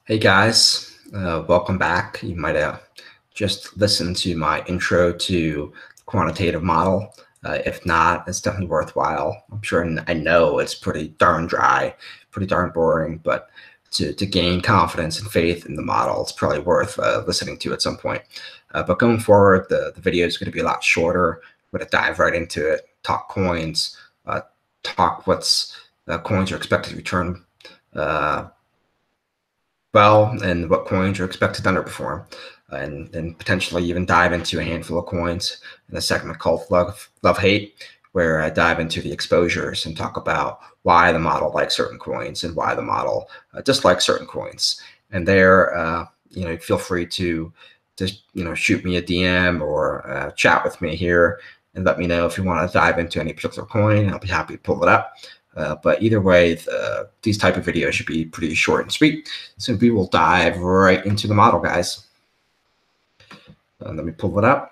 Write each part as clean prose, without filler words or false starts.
Hey guys, welcome back. You might have just listened to my intro to the quantitative model. If not, it's definitely worthwhile. I'm sure I know it's pretty darn dry, pretty darn boring, but to gain confidence and faith in the model, it's probably worth listening to at some point. But going forward, the video is going to be a lot shorter. We're going to dive right into it, talk coins, talk what's coins are expected to return well and what coins are expected to underperform, and potentially even dive into a handful of coins in a segment called Love Hate, where I dive into the exposures and talk about why the model likes certain coins and why the model dislikes certain coins. And there, feel free to just shoot me a DM or chat with me here and let me know if you want to dive into any particular coin. I'll be happy to pull it up. But either way, these type of videos should be pretty short and sweet. So we will dive right into the model, guys. Let me pull it up.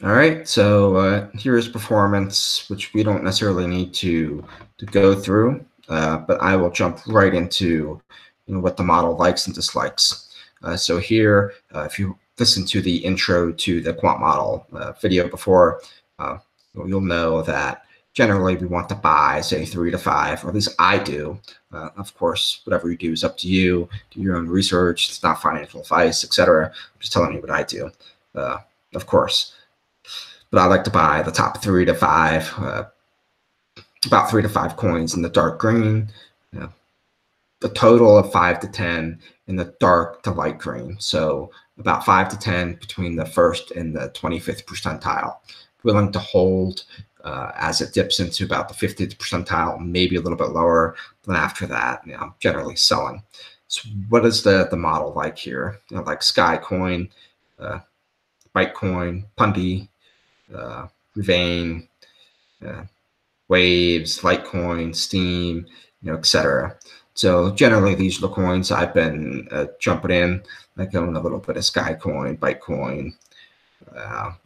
All right, so here's performance, which we don't necessarily need to go through, but I will jump right into what the model likes and dislikes. So here, if you listen to the intro to the quant model video before, you'll know that generally we want to buy, say, 3 to 5, or at least I do. Of course, whatever you do is up to you. Do your own research. It's not financial advice, etc. I'm just telling you what I do, of course. But I like to buy the top 3 to 5, about 3 to 5 coins in the dark green, the total of 5 to 10 in the dark to light green. So about 5 to 10 between the first and the 25th percentile. Willing to hold as it dips into about the 50th percentile, maybe a little bit lower. Then after that, I'm generally selling. So what is the model like here? Like Skycoin, Bytecoin, Pundy, Vein, Waves, Litecoin, Steam, etc. So generally, these are the coins I've been jumping in, like own a little bit of Skycoin, Bytecoin,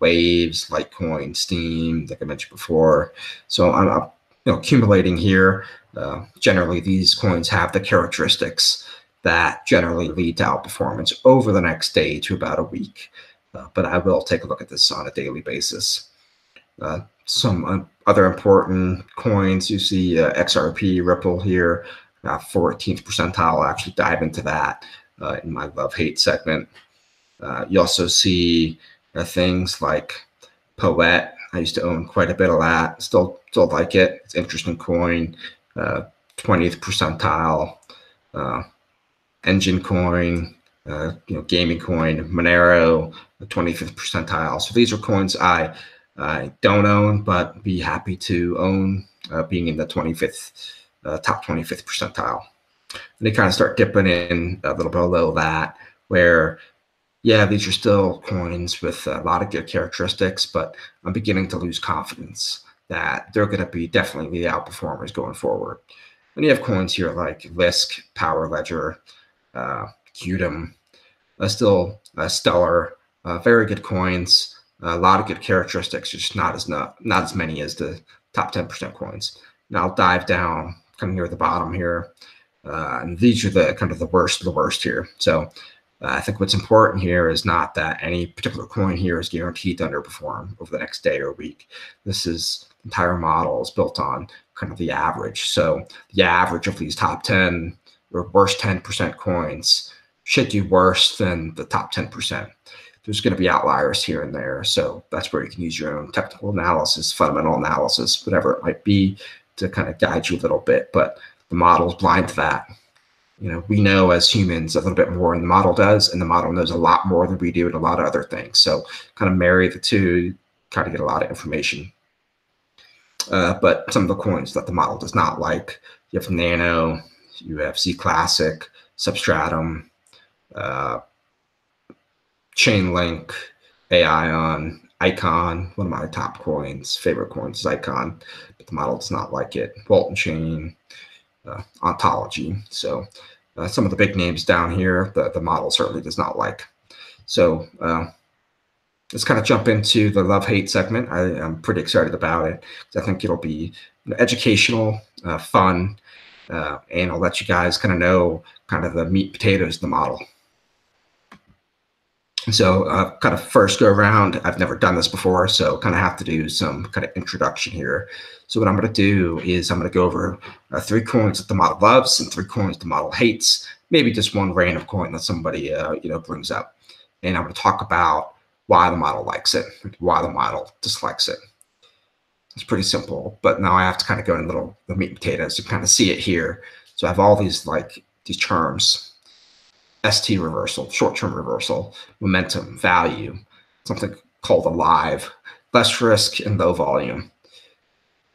Waves, Litecoin, Steam, like I mentioned before. So I'm accumulating here. Generally, these coins have the characteristics that generally lead to outperformance over the next day to about a week. But I will take a look at this on a daily basis. Some other important coins, you see XRP, Ripple here, 14th percentile. I'll actually dive into that in my love-hate segment. You also see things like Poet. I used to own quite a bit of that. Still like it. It's an interesting coin. 20th percentile. Engine coin. Gaming coin. Monero, the 25th percentile. So these are coins I don't own, but be happy to own, being in the 25th, top 25th percentile. And they kind of start dipping in a little below that, where, yeah, these are still coins with a lot of good characteristics, but I'm beginning to lose confidence that they're going to be definitely the outperformers going forward. And you have coins here like Lisk, Power Ledger, Qtum, still stellar, very good coins. A lot of good characteristics, just not as many as the top 10% coins. Now I'll dive down kind of near the bottom here, and these are the kind of the worst of the worst here. So I think what's important here is not that any particular coin here is guaranteed to underperform over the next day or week. This is entire model is built on kind of the average. So the average of these top 10 or worst 10% coins should do worse than the top 10%. There's going to be outliers here and there. So that's where you can use your own technical analysis, fundamental analysis, whatever it might be, to kind of guide you a little bit. But the model is blind to that. We know as humans a little bit more than the model does, and the model knows a lot more than we do and a lot of other things. So kind of marry the two, kind of get a lot of information. But some of the coins that the model does not like, you have Nano, you have Z Classic, Substratum, Chainlink, Aion, Icon, one of my top coins, favorite coins is Icon, but the model does not like it. Wanchain, Ontology. So some of the big names down here, the model certainly does not like. So let's kind of jump into the love-hate segment. I'm pretty excited about it. I think it'll be educational, fun, and I'll let you guys kind of know kind of the meat and potatoes of the model. So kind of first go around, I've never done this before, so kind of have to do some kind of introduction here. So what I'm going to do is I'm going to go over 3 coins that the model loves and 3 coins the model hates, maybe just one random coin that somebody brings up. And I'm going to talk about why the model likes it, why the model dislikes it. It's pretty simple, but now I have to kind of go into the meat and potatoes to kind of see it here. So I have all these terms. ST reversal, short-term reversal, momentum, value, something called alive, less risk, and low volume.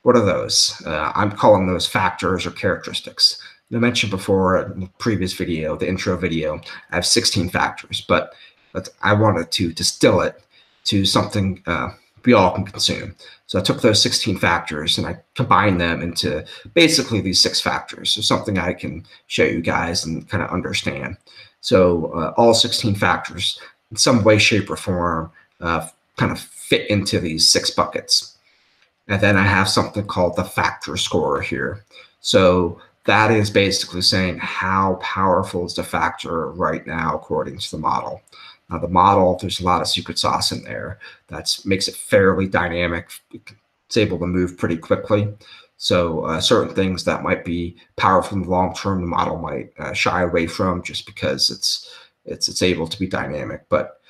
What are those? I'm calling those factors or characteristics. I mentioned before in the previous video, the intro video, I have 16 factors, but I wanted to distill it to something we all can consume. So I took those 16 factors and I combined them into basically these 6 factors. So something I can show you guys and kind of understand. So all 16 factors in some way, shape, or form kind of fit into these 6 buckets. And then I have something called the factor score here. So that is basically saying how powerful is the factor right now according to the model. Now the model, there's a lot of secret sauce in there that makes it fairly dynamic. It's able to move pretty quickly. So certain things that might be powerful in the long term, the model might shy away from just because it's able to be dynamic. But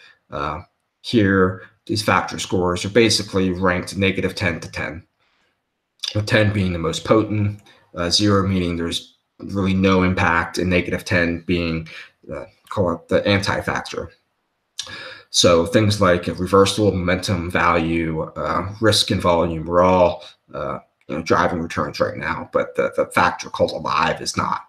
here, these factor scores are basically ranked -10 to 10. With 10 being the most potent, 0 meaning there's really no impact, and -10 being call it the anti-factor. So things like reversal, momentum, value, risk, and volume are all driving returns right now, but the factor called alive is not.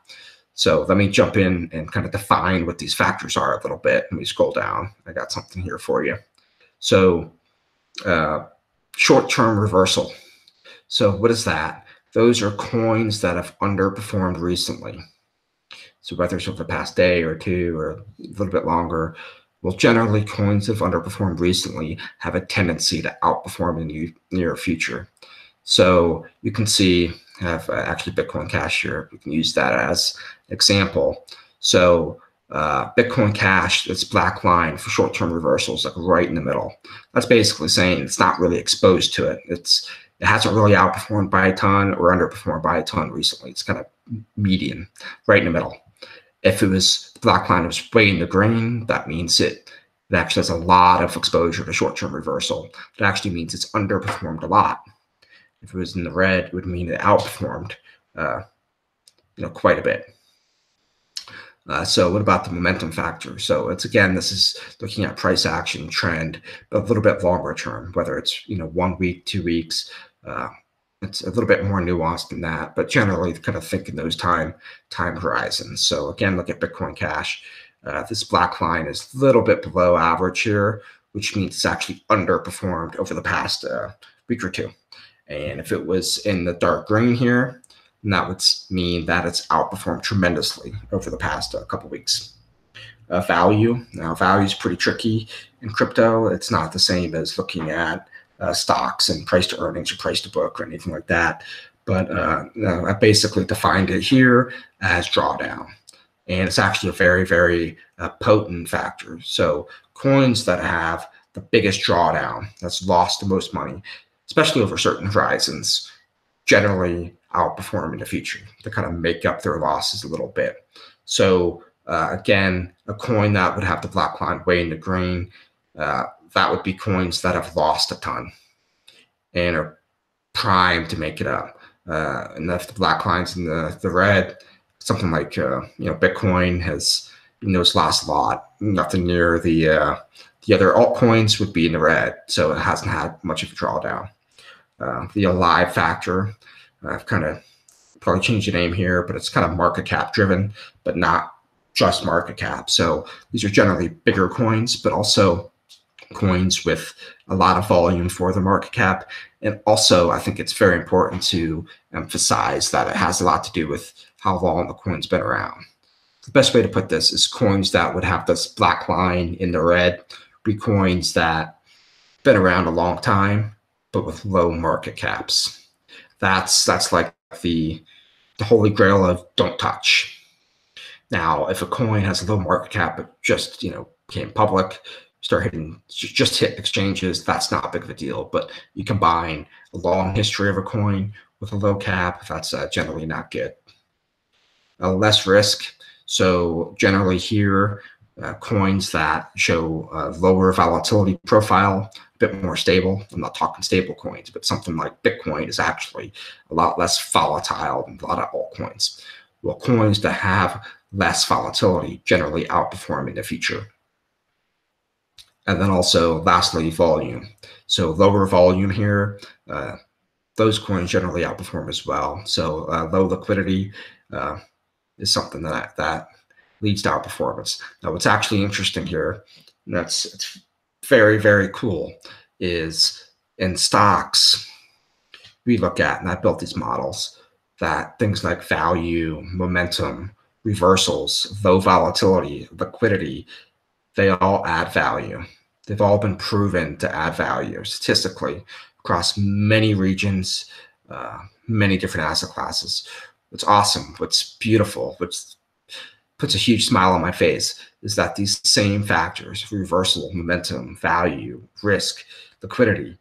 So let me jump in and kind of define what these factors are a little bit. Let me scroll down. I got something here for you. So short-term reversal. So what is that? Those are coins that have underperformed recently. So whether it's over the past day or 2 or a little bit longer, well, generally coins that have underperformed recently have a tendency to outperform in the near future. So you can see I have actually Bitcoin Cash here. We can use that as an example. So Bitcoin Cash, this black line for short-term reversals, like right in the middle. That's basically saying it's not really exposed to it. It hasn't really outperformed by a ton or underperformed by a ton recently. It's kind of median, right in the middle. If it was the black line was way in the green, that means it actually has a lot of exposure to short-term reversal. It actually means it's underperformed a lot. If it was in the red, it would mean it outperformed, quite a bit. So what about the momentum factor? So it's again, this is looking at price action trend, but a little bit longer term, whether it's 1 week, 2 weeks. It's a little bit more nuanced than that, but generally kind of think in those time horizons. So again, look at Bitcoin Cash. This black line is a little bit below average here, which means it's actually underperformed over the past week or 2. And if it was in the dark green here, then that would mean that it's outperformed tremendously over the past couple weeks. Value. Now, value is pretty tricky in crypto. It's not the same as looking at stocks and price to earnings or price to book or anything like that. But I basically defined it here as drawdown. And it's actually a very, very potent factor. So coins that have the biggest drawdown, that's lost the most money, especially over certain horizons, generally outperform in the future to kind of make up their losses a little bit. So again, a coin that would have the black line way in the green, that would be coins that have lost a ton and are primed to make it up. And if the black line's in the red, something like Bitcoin has it's lost a lot. Nothing near the other altcoins would be in the red, so it hasn't had much of a drawdown. The alive factor, I've kind of probably changed the name here, but it's kind of market cap driven, but not just market cap. So these are generally bigger coins, but also coins with a lot of volume for the market cap. And also, I think it's very important to emphasize that it has a lot to do with how long the coin's been around. The best way to put this is coins that would have this black line in the red, be coins that been around a long time, but with low market caps. That's like the holy grail of don't touch. Now, if a coin has a low market cap, but just became public, just hit exchanges, that's not big of a deal. But you combine a long history of a coin with a low cap, that's generally not good. Less risk. So generally here, coins that show lower volatility profile, a bit more stable. I'm not talking stable coins, but something like Bitcoin is actually a lot less volatile than a lot of altcoins. Well, coins that have less volatility generally outperform in the future. And then also, lastly, volume. So lower volume here, those coins generally outperform as well. So low liquidity is something that leads to outperformance. Now, what's actually interesting here, and it's very, very cool, is in stocks, we look at, and I built these models, that things like value, momentum, reversals, low volatility, liquidity, they all add value. They've all been proven to add value statistically across many regions, many different asset classes. What's awesome, what's beautiful, what's puts a huge smile on my face is that these same factors, reversal, momentum, value, risk, liquidity,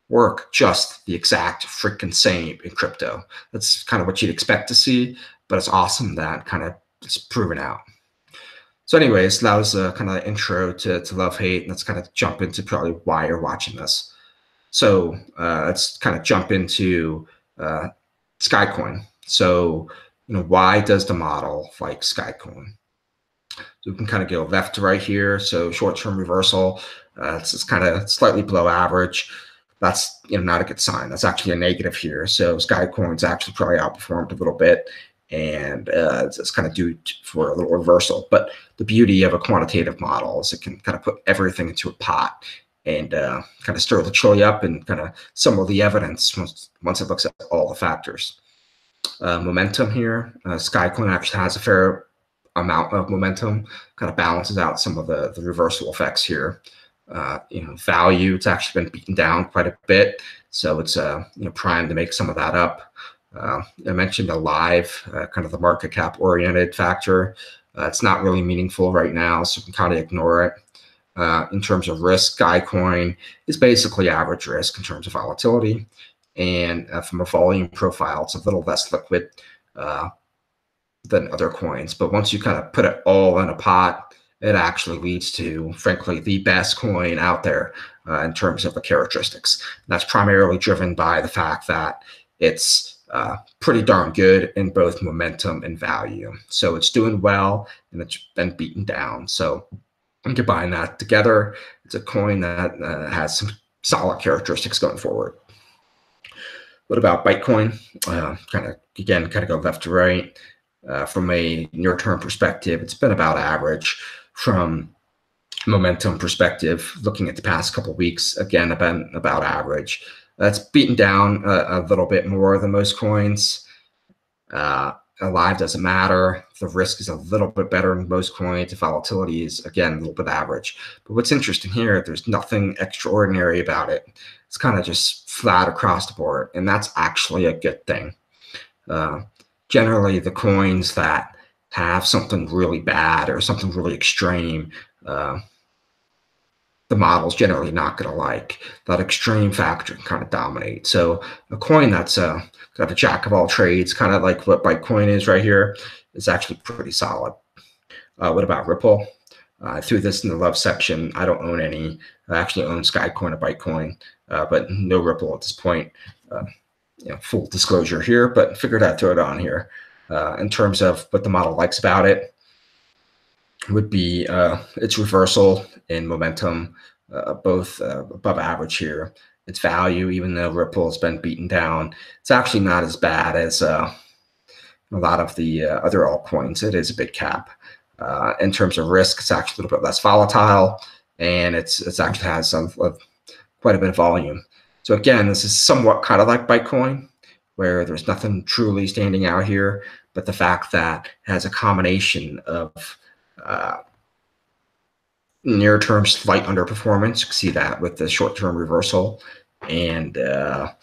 work just the exact freaking same in crypto. That's kind of what you'd expect to see, but it's awesome that kind of it's proven out. So anyways, that was kind of the intro to love hate. And let's kind of jump into probably why you're watching this. So let's kind of jump into Skycoin. So why does the model like Skycoin? So we can kind of go left to right here. So short-term reversal, it's kind of slightly below average. That's not a good sign. That's actually a negative here. So Skycoin's actually probably outperformed a little bit, and it's kind of due for a little reversal. But the beauty of a quantitative model is it can kind of put everything into a pot and kind of stir the chili up and kind of summarize the evidence once it looks at all the factors. Momentum here, Skycoin actually has a fair amount of momentum, kind of balances out some of the reversal effects here. Value, it's actually been beaten down quite a bit, so it's primed to make some of that up. I mentioned a live, kind of the market cap oriented factor. It's not really meaningful right now, so we can kind of ignore it. In terms of risk, Skycoin is basically average risk in terms of volatility, and from a volume profile, it's a little less liquid than other coins. But once you kind of put it all in a pot, it actually leads to, frankly, the best coin out there in terms of the characteristics. And that's primarily driven by the fact that it's pretty darn good in both momentum and value. So it's doing well, and it's been beaten down. So you combine that together, it's a coin that has some solid characteristics going forward. What about Bytecoin? Kind of go left to right. From a near-term perspective, it's been about average. From momentum perspective, looking at the past couple of weeks, again, been about average. That's beaten down a little bit more than most coins. Alive doesn't matter. The risk is a little bit better than most coins. The volatility is, again, a little bit average. But what's interesting here, there's nothing extraordinary about it. It's kind of just flat across the board, and that's actually a good thing. Generally, the coins that have something really bad or something really extreme, the model's generally not going to like. That extreme factor can kind of dominate. So a coin that's kind of a jack of all trades, kind of like what Bytecoin is right here, is actually pretty solid. What about Ripple? I threw this in the love section. I don't own any. I actually own Skycoin or Bytecoin, but no Ripple at this point. Full disclosure here, but figured I'd throw it on here. In terms of what the model likes about it, would be its reversal and momentum, both above average here. Its value, even though Ripple has been beaten down, it's actually not as bad as a lot of the other altcoins. It is a big cap. In terms of risk, it's actually a little bit less volatile, and it's actually has quite a bit of volume. So again, this is somewhat kind of like Bytecoin, where there's nothing truly standing out here, but the fact that it has a combination of near-term slight underperformance. You can see that with the short-term reversal and the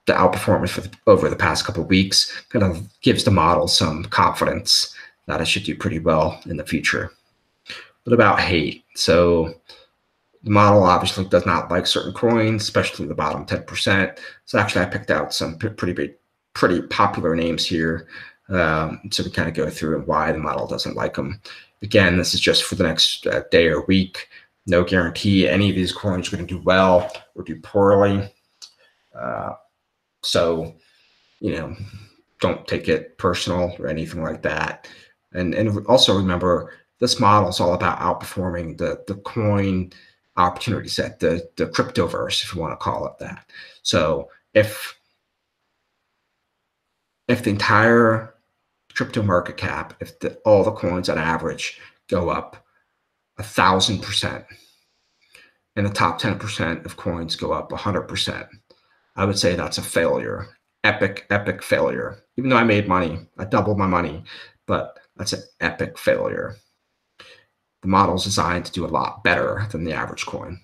outperformance over the past couple of weeks kind of gives the model some confidence that it should do pretty well in the future. What about hate? So the model obviously does not like certain coins, especially the bottom 10%. So actually I picked out some pretty popular names here. So we kind of go through why the model doesn't like them. Again, this is just for the next day or week. No guarantee any of these coins are going to do well or do poorly. So, don't take it personal or anything like that. And also remember, this model is all about outperforming the coin opportunity set, the cryptoverse, if you want to call it that. So if the entire crypto market cap, if all the coins on average go up 1,000%, and the top 10% of coins go up 100%, I would say that's a failure. Epic failure. Even though I made money, I doubled my money, but that's an epic failure. The model is designed to do a lot better than the average coin.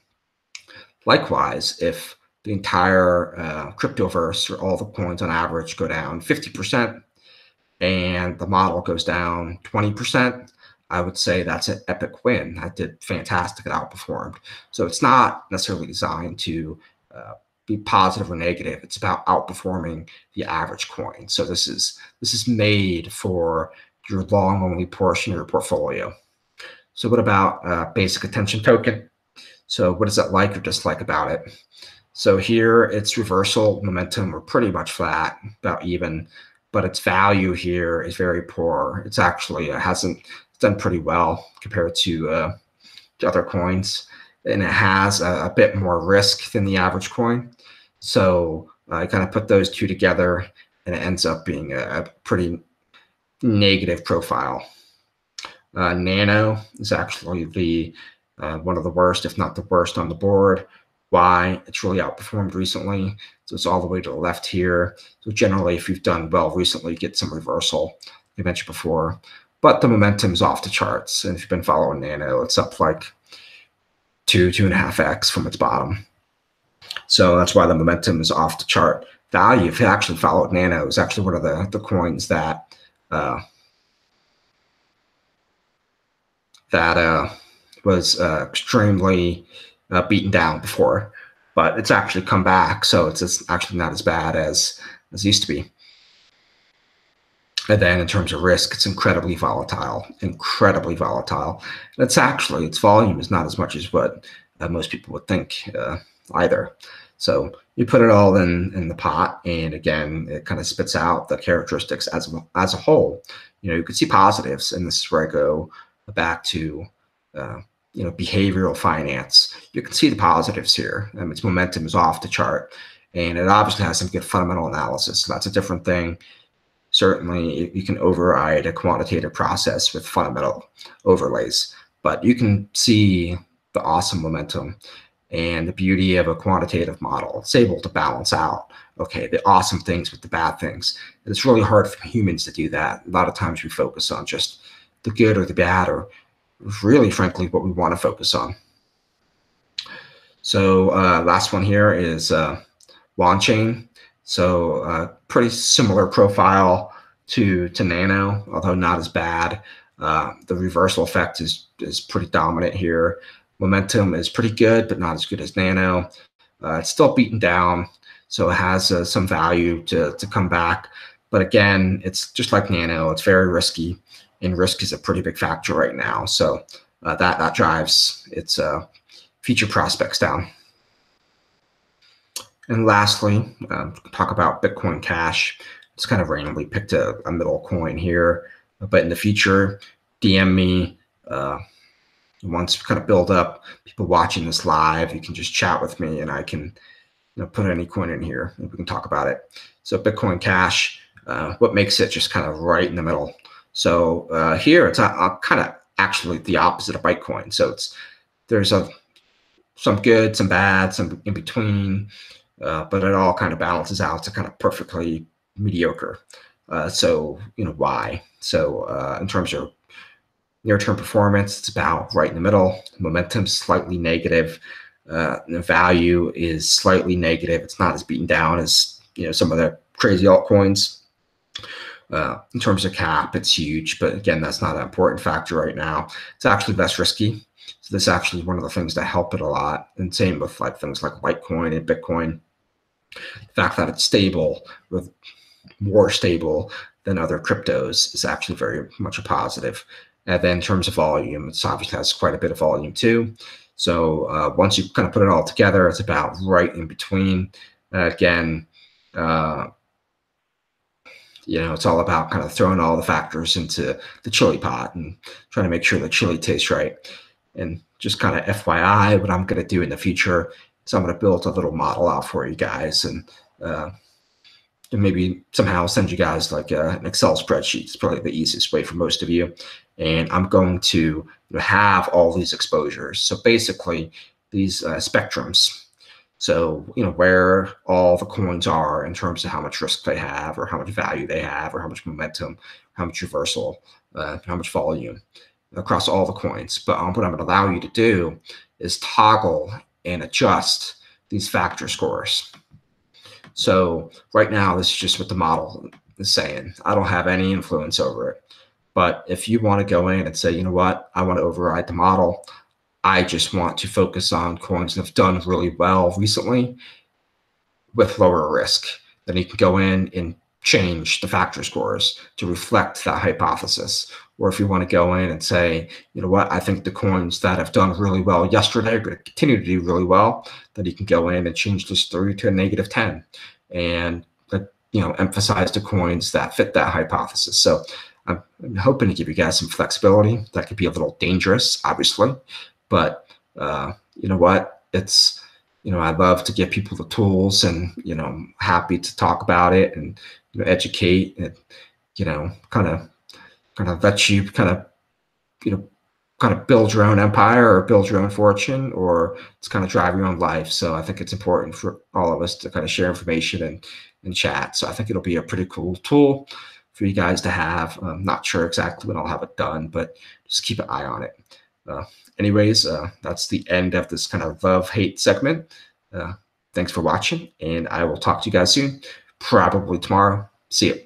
Likewise, if the entire cryptoverse or all the coins on average go down 50% and the model goes down 20%, I would say that's an epic win. I did fantastic and outperformed. So it's not necessarily designed to be positive or negative. It's about outperforming the average coin. So this is made for your long only portion of your portfolio. So what about basic attention token? So what does that like or dislike about it? So here its reversal momentum are pretty much flat, about even, but its value here is very poor. It's actually hasn't done pretty well compared to other coins, and it has a bit more risk than the average coin. So I kind of put those two together, and it ends up being a pretty negative profile. Nano is actually the one of the worst, if not the worst, on the board. Why? It's really outperformed recently. So it's all the way to the left here. So generally, if you've done well recently, you get some reversal, like I mentioned before. But the momentum is off the charts. And if you've been following Nano, it's up like 2.5x from its bottom. So that's why the momentum is off the chart. Value, if you actually followed Nano, is actually one of the coins that was extremely beaten down before, but it's actually come back. So it's actually not as bad as it used to be. And then in terms of risk, it's incredibly volatile. And its volume is not as much as what most people would think either. So you put it all in the pot, and again, it kind of spits out the characteristics as a whole. You can see positives, and this is where I go back to behavioral finance. You can see the positives here. Its momentum is off the chart, and it obviously has some good fundamental analysis. So that's a different thing. Certainly, you can override a quantitative process with fundamental overlays, but you can see the awesome momentum and the beauty of a quantitative model. It's able to balance out, okay, the awesome things with the bad things. And it's really hard for humans to do that. A lot of times we focus on just the good or the bad, or really, frankly, what we want to focus on. So last one here is Wanchain. So pretty similar profile to Nano, although not as bad. The reversal effect is pretty dominant here. Momentum is pretty good, but not as good as Nano. It's still beaten down, so it has some value to come back. But again, it's just like Nano. It's very risky, and risk is a pretty big factor right now. So that drives its future prospects down. And lastly, talk about Bitcoin Cash. It's kind of randomly picked a middle coin here, but in the future, DM me. Once we kind of build up, people watching this live, you can just chat with me, and I can put any coin in here, and we can talk about it. So Bitcoin Cash, what makes it just kind of right in the middle? So here it's kind of actually the opposite of Bytecoin. So there's some good, some bad, some in between, but it all kind of balances out to kind of perfectly mediocre. So why? So in terms of Near-term performance, it's about right in the middle. Momentum slightly negative. The value is slightly negative. It's not as beaten down as some of the crazy altcoins. In terms of cap, it's huge, but again, that's not an important factor right now. It's actually less risky. So this is actually one of the things that help it a lot. And same with things like Litecoin and Bitcoin. The fact that it's stable, with more stable than other cryptos, is actually very much a positive. And then in terms of volume, it obviously has quite a bit of volume too. So once you kind of put it all together, it's about right in between. Again, it's all about kind of throwing all the factors into the chili pot and trying to make sure the chili tastes right. And just kind of FYI, what I'm going to do in the future is I'm going to build a little model out for you guys, and maybe somehow send you guys like an Excel spreadsheet. It's probably the easiest way for most of you. And I'm going to have all these exposures. So basically these spectrums. So, where all the coins are in terms of how much risk they have, or how much value they have, or how much momentum, how much reversal, how much volume across all the coins. But what I'm going to allow you to do is toggle and adjust these factor scores. So right now, this is just what the model is saying. I don't have any influence over it. But if you want to go in and say, you know what, I want to override the model, I just want to focus on coins that have done really well recently with lower risk, then you can go in and change the factor scores to reflect that hypothesis. Or if you want to go in and say, you know what, I think the coins that have done really well yesterday are going to continue to do really well, then you can go in and change this through to a -10 and emphasize the coins that fit that hypothesis. So I'm hoping to give you guys some flexibility. That could be a little dangerous, obviously, but you know what? It's, I love to give people the tools, and happy to talk about it and educate and kind of let you kind of build your own empire or build your own fortune, or just kind of drive your own life. So I think it's important for all of us to kind of share information and chat. So I think it'll be a pretty cool tool for you guys to have. I'm not sure exactly when I'll have it done, but just keep an eye on it. Anyways, that's the end of this kind of love-hate segment. Thanks for watching, and I will talk to you guys soon, probably tomorrow. See you.